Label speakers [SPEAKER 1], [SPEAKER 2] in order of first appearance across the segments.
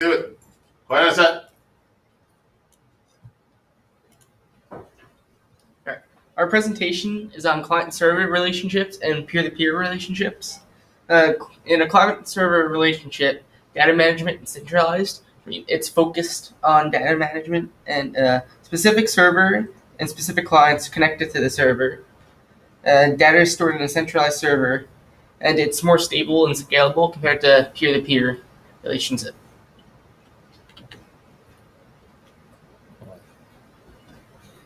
[SPEAKER 1] Do it. Quiet on set.
[SPEAKER 2] Our presentation is on client-server relationships and peer-to-peer relationships. In a client-server relationship, data management is centralized. It's focused on data management and a specific server and specific clients connected to the server. Data is stored in a centralized server, and it's more stable and scalable compared to peer-to-peer relationship.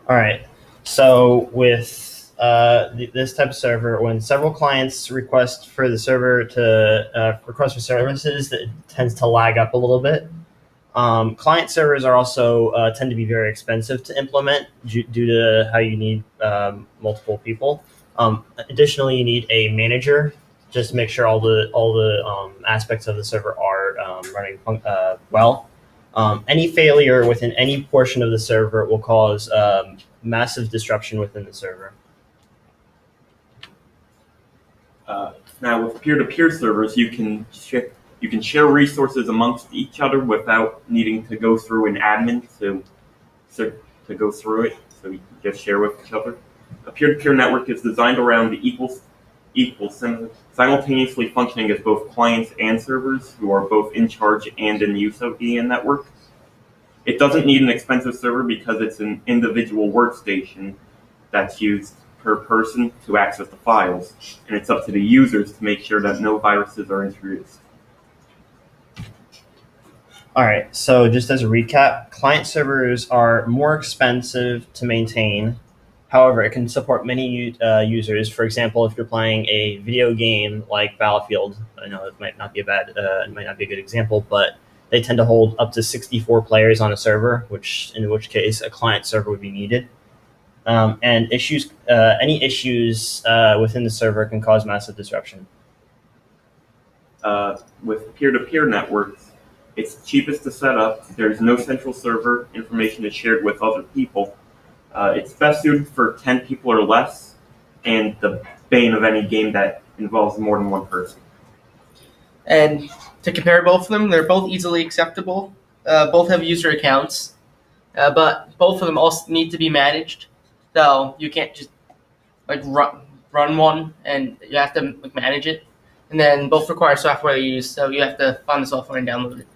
[SPEAKER 3] All right. So with this type of server, when several clients request for the server to request for services, it tends to lag up a little bit. Client servers are also tend to be very expensive to implement due to how you need multiple people. Additionally, you need a manager just to make sure all the aspects of the server are running well. Any failure within any portion of the server will cause massive disruption within the server.
[SPEAKER 4] Now, with peer-to-peer servers, you can share resources amongst each other without needing to go through an admin to go through it. So you can just share with each other. A peer-to-peer network is designed around the equals simultaneously functioning as both clients and servers who are both in charge and in use of the network. It doesn't need an expensive server because it's an individual workstation that's used per person to access the files, and it's up to the users to make sure that no viruses are introduced.
[SPEAKER 3] All right, so just as a recap, client servers are more expensive to maintain. However, it can support many users. For example, if you're playing a video game like Battlefield, I know it might not be a good example, but they tend to hold up to 64 players on a server, in which case a client server would be needed. And any issues within the server can cause massive disruption.
[SPEAKER 4] With peer-to-peer networks, it's cheapest to set up. There's no central server. Information is shared with other people. It's best suited for 10 people or less, and the bane of any game that involves more than one person.
[SPEAKER 2] And to compare both of them, they're both easily acceptable. Both have user accounts, but both of them also need to be managed. So you can't just run one, and you have to manage it. And then both require software to use, so you have to find the software and download it.